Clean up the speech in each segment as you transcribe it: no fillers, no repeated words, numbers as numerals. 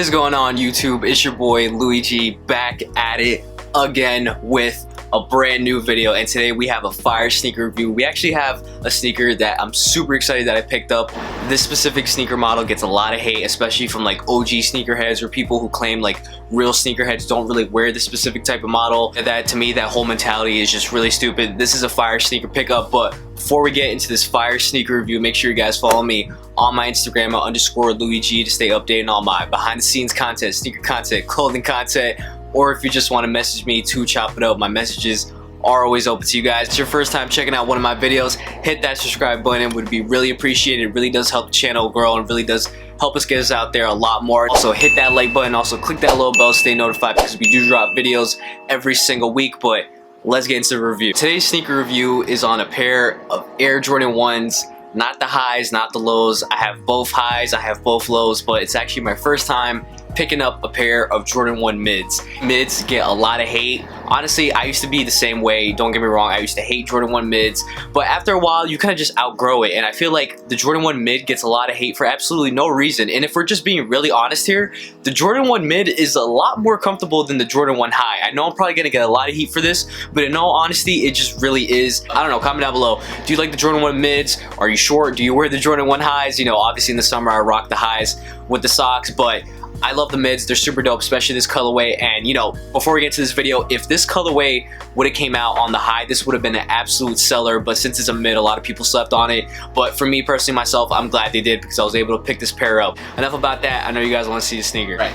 What is going on, YouTube? It's your boy Luigi back at it again with a brand new video, and today we have a fire sneaker review. We actually have a sneaker that I'm super excited that I picked up. This specific sneaker model gets a lot of hate, especially from like OG sneakerheads or people who claim like real sneakerheads don't really wear this specific type of model. And that, to me, that whole mentality is just really stupid. This is a fire sneaker pickup, but before we get into this fire sneaker review, make sure you guys follow me on my Instagram at _Luigi to stay updated on all my behind the scenes content, sneaker content, clothing content, or if you just want to message me to chop it up, my messages are always open to you guys. If it's your first time checking out one of my videos, hit that subscribe button. It would be really appreciated. It really does help the channel grow and really does help us get us out there a lot more. Also hit that like button, also click that little bell to stay notified because we do drop videos every single week. But let's get into the review. Today's sneaker review is on a pair of Air Jordan 1s. Not the highs, not the lows. I have both highs, I have both lows, but it's actually my first time picking up a pair of Jordan 1 mids. Mids get a lot of hate. Honestly, I used to be the same way, don't get me wrong. I used to hate Jordan 1 mids, but after a while you kind of just outgrow it, and I feel like the Jordan 1 mid gets a lot of hate for absolutely no reason. And if we're just being really honest here, the Jordan 1 mid is a lot more comfortable than the Jordan 1 high. I know I'm probably gonna get a lot of heat for this, but in all honesty, it just really is. I don't know, comment down below. Do you like the Jordan 1 mids? Are you short? Do you wear the Jordan 1 highs? You know, obviously in the summer I rock the highs with the socks, but I love the mids. They're super dope, especially this colorway. And you know, before we get to this video, if this colorway would have came out on the high, this would have been an absolute seller, but since it's a mid, a lot of people slept on it. But for me personally, myself, I'm glad they did because I was able to pick this pair up. Enough about that. I know you guys want to see the sneaker. Right.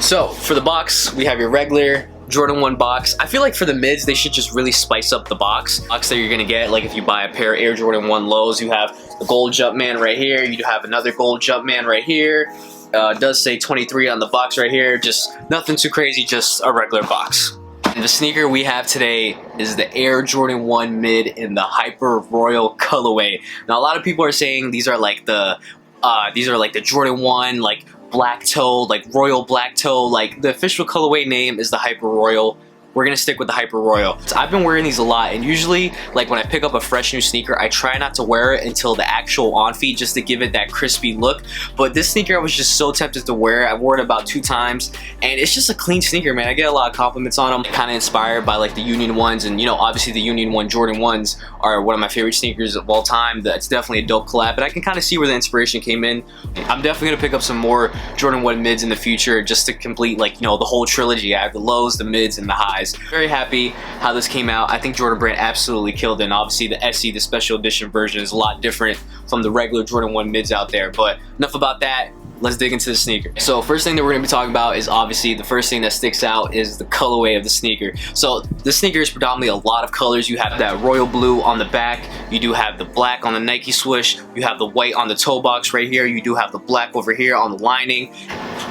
So for the box, we have your regular Jordan 1 box. I feel like for the mids, they should just really spice up the box that you're gonna get. Like if you buy a pair of Air Jordan 1 lows, you have the gold Jumpman right here. You have another gold Jumpman right here. It does say 23 on the box right here. Just nothing too crazy, just a regular box. And the sneaker we have today is the Air Jordan 1 mid in the Hyper Royal colorway. Now a lot of people are saying these are like the Jordan 1 like black toe, like royal black toe. Like the official colorway name is the Hyper Royal. We're gonna stick with the Hyper Royal. So I've been wearing these a lot, and usually like when I pick up a fresh new sneaker, I try not to wear it until the actual on feet just to give it that crispy look. But this sneaker I was just so tempted to wear. I've worn it about 2 times, and it's just a clean sneaker, man. I get a lot of compliments on them. Kind of inspired by like the Union 1s, and you know, obviously the Union 1 Jordan 1s are one of my favorite sneakers of all time. That's definitely a dope collab, but I can kind of see where the inspiration came in. I'm definitely gonna pick up some more Jordan 1 mids in the future just to complete, like, you know, the whole trilogy. I have the lows, the mids, and the highs. Very happy how this came out. I think Jordan Brand absolutely killed it, and obviously the SE, the special edition version, is a lot different from the regular Jordan 1 mids out there. But enough about that. Let's dig into the sneaker. So first thing that we're gonna be talking about is obviously the first thing that sticks out is the colorway of the sneaker. So the sneaker is predominantly a lot of colors. You have that royal blue on the back. You do have the black on the Nike swoosh. You have the white on the toe box right here. You do have the black over here on the lining.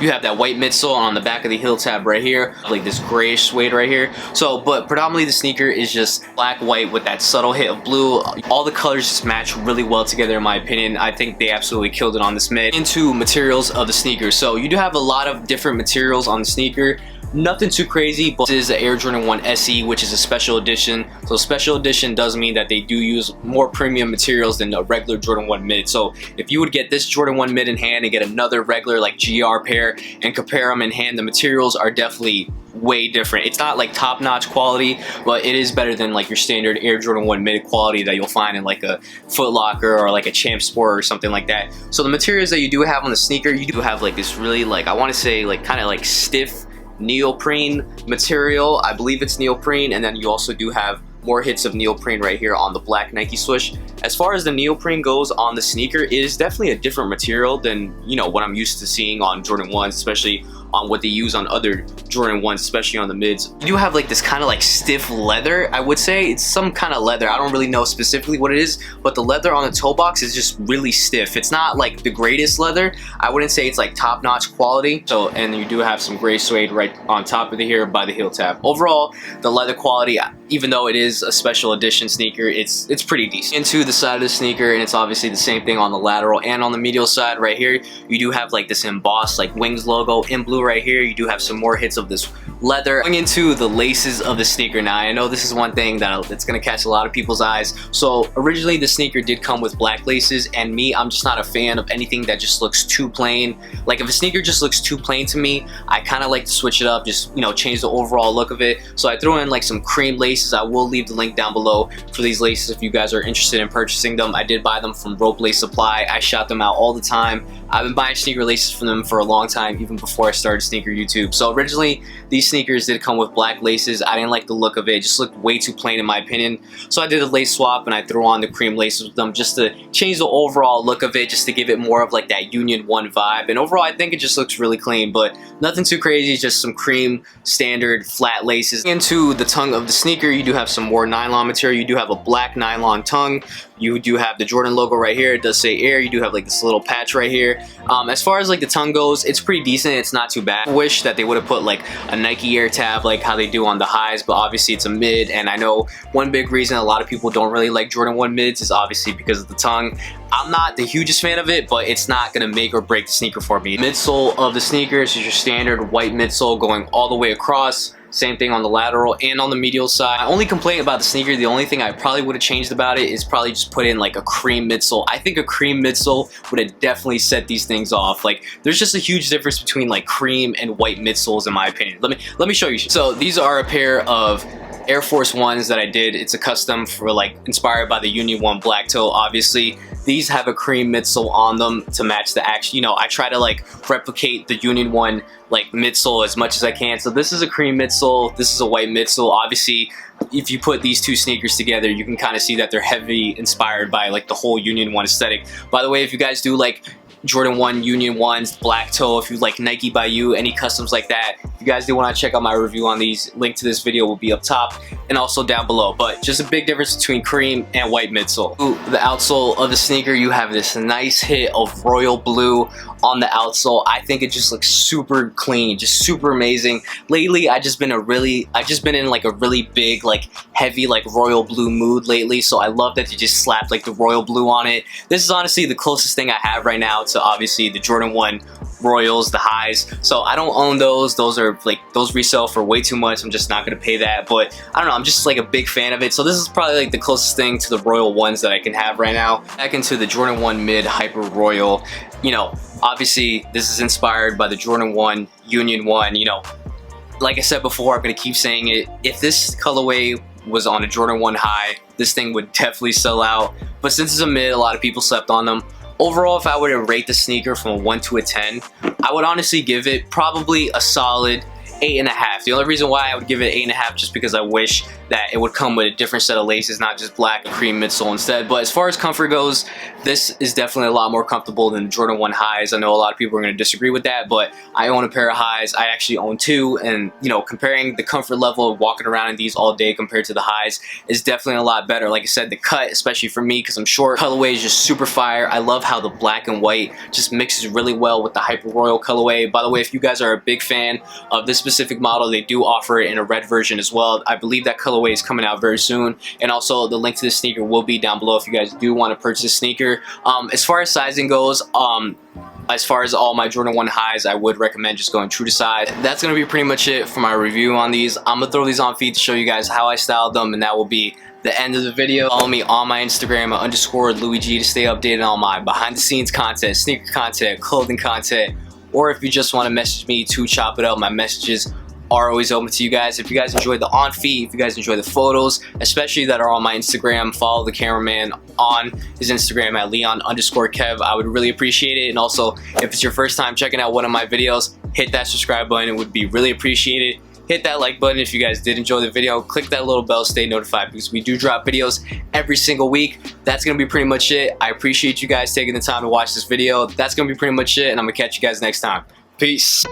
You have that white midsole on the back of the heel tab right here, like this grayish suede right here. So, but predominantly the sneaker is just black, white with that subtle hit of blue. All the colors just match really well together in my opinion. I think they absolutely killed it on this mid. Into materials of the sneaker. So you do have a lot of different materials on the sneaker. Nothing too crazy, but this is the Air Jordan 1 SE, which is a special edition. So special edition does mean that they do use more premium materials than a regular Jordan 1 mid. So if you would get this Jordan 1 mid in hand and get another regular like GR pair and compare them in hand, the materials are definitely way different. It's not like top-notch quality, but it is better than like your standard Air Jordan 1 mid quality that you'll find in like a Foot Locker or like a Champ Sport or something like that. So the materials that you do have on the sneaker, you do have like this really, like, I want to say like kind of like stiff neoprene material. I believe it's neoprene, and then you also do have more hits of neoprene right here on the black Nike swoosh. As far as the neoprene goes on the sneaker, it is definitely a different material than, you know, what I'm used to seeing on Jordan 1s, especially on what they use on other Jordan 1s, especially on the mids. You do have like this kind of like stiff leather, I would say. It's some kind of leather. I don't really know specifically what it is, but the leather on the toe box is just really stiff. It's not like the greatest leather. I wouldn't say it's like top-notch quality. So, and you do have some gray suede right on top of the here by the heel tab. Overall, the leather quality, even though it is a special edition sneaker, it's pretty decent. Into the side of the sneaker, and it's obviously the same thing on the lateral and on the medial side. Right here, you do have like this embossed like Wings logo in blue right here. You do have some more hits of this leather. Going into the laces of the sneaker, now I know this is one thing that's gonna catch a lot of people's eyes. So originally the sneaker did come with black laces, and me, I'm just not a fan of anything that just looks too plain. Like if a sneaker just looks too plain to me, I kind of like to switch it up, just, you know, change the overall look of it. So I threw in like some cream laces. I will leave the link down below for these laces if you guys are interested in purchasing them. I did buy them from Rope Lace Supply. I shout them out all the time. I've been buying sneaker laces from them for a long time, even before I started sneaker YouTube. So originally these sneakers did come with black laces. I didn't like the look of it. It just looked way too plain in my opinion. So I did a lace swap and I threw on the cream laces with them just to change the overall look of it, just to give it more of like that Union 1 vibe. And overall I think it just looks really clean, but nothing too crazy, just some cream standard flat laces. Into the tongue of the sneaker, you do have some more nylon material. You do have a black nylon tongue. You do have the Jordan logo right here. It does say Air. You do have like this little patch right here. As far as like the tongue goes, it's pretty decent. It's not too bad. I wish that they would have put like a Nike Air tab like how they do on the highs, but obviously it's a mid, and I know one big reason a lot of people don't really like Jordan 1 mids is obviously because of the tongue. I'm not the hugest fan of it, but it's not gonna make or break the sneaker for me. Midsole of the sneakers is your standard white midsole going all the way across. Same thing on the lateral and on the medial side. My only complaint about the sneaker, the only thing I probably would have changed about it is probably just put in like a cream midsole. I think a cream midsole would have definitely set these things off. Like there's just a huge difference between like cream and white midsoles in my opinion. Let me show you. So these are a pair of Air Force Ones that I did. It's a custom for like inspired by the Union 1 black toe. Obviously these have a cream midsole on them to match the action. You know, I try to like replicate the Union 1 like midsole as much as I can. So this is a cream midsole, this is a white midsole. Obviously if you put these two sneakers together, you can kind of see that they're heavily inspired by like the whole Union 1 aesthetic. By the way, if you guys do like Jordan 1 Union 1's black toe, if you like Nike by You, any customs like that, if you guys do want to check out my review on these, link to this video will be up top and also down below. But just a big difference between cream and white midsole. The outsole of the sneaker, you have this nice hit of royal blue on the outsole. I think it just looks super clean, just super amazing. Lately I've just been in like a really big like heavy like royal blue mood lately, so I love that you just slapped like the royal blue on it. This is honestly the closest thing I have right now to obviously the Jordan 1 Royals, the highs. So I don't own those. Those are like, those resell for way too much. I'm just not gonna pay that, but I don't know, I'm just like a big fan of it. So this is probably like the closest thing to the Royal ones that I can have right now. Back into the Jordan 1 mid Hyper Royal. You know, obviously this is inspired by the Jordan 1 Union 1. You know, like I said before, I'm gonna keep saying it, if this colorway was on a Jordan 1 high, this thing would definitely sell out. But since it's a mid, a lot of people slept on them. Overall, if I were to rate the sneaker from a 1 to a 10, I would honestly give it probably a solid 8.5. The only reason why I would give it 8.5 just because I wish that it would come with a different set of laces, not just black and cream midsole instead. But as far as comfort goes, this is definitely a lot more comfortable than the Jordan 1 highs. I know a lot of people are going to disagree with that, but I own a pair of highs. I actually own two, and you know, comparing the comfort level of walking around in these all day compared to the highs is definitely a lot better. Like I said, the cut, especially for me because I'm short, colorway is just super fire. I love how the black and white just mixes really well with the Hyper Royal colorway. By the way, if you guys are a big fan of this specific model, they do offer it in a red version as well. I believe that colorway is coming out very soon, and also the link to the sneaker will be down below if you guys do want to purchase a sneaker. As far as sizing goes, as far as all my Jordan 1 highs, I would recommend just going true to size. That's going to be pretty much it for my review on these. I'm going to throw these on feed to show you guys how I styled them, and that will be the end of the video. Follow me on my Instagram at _LouisG to stay updated on my behind the scenes content, sneaker content, clothing content, or if you just want to message me to chop it up, my messages are always open to you guys. If you guys enjoy the on feed, if you guys enjoy the photos, especially that are on my Instagram, follow the cameraman on his Instagram at Leon_Kev. I would really appreciate it. And also, if it's your first time checking out one of my videos, hit that subscribe button. It would be really appreciated. Hit that like button if you guys did enjoy the video. Click that little bell, stay notified, because we do drop videos every single week. That's gonna be pretty much it. I appreciate you guys taking the time to watch this video. That's gonna be pretty much it, and I'm gonna catch you guys next time. Peace.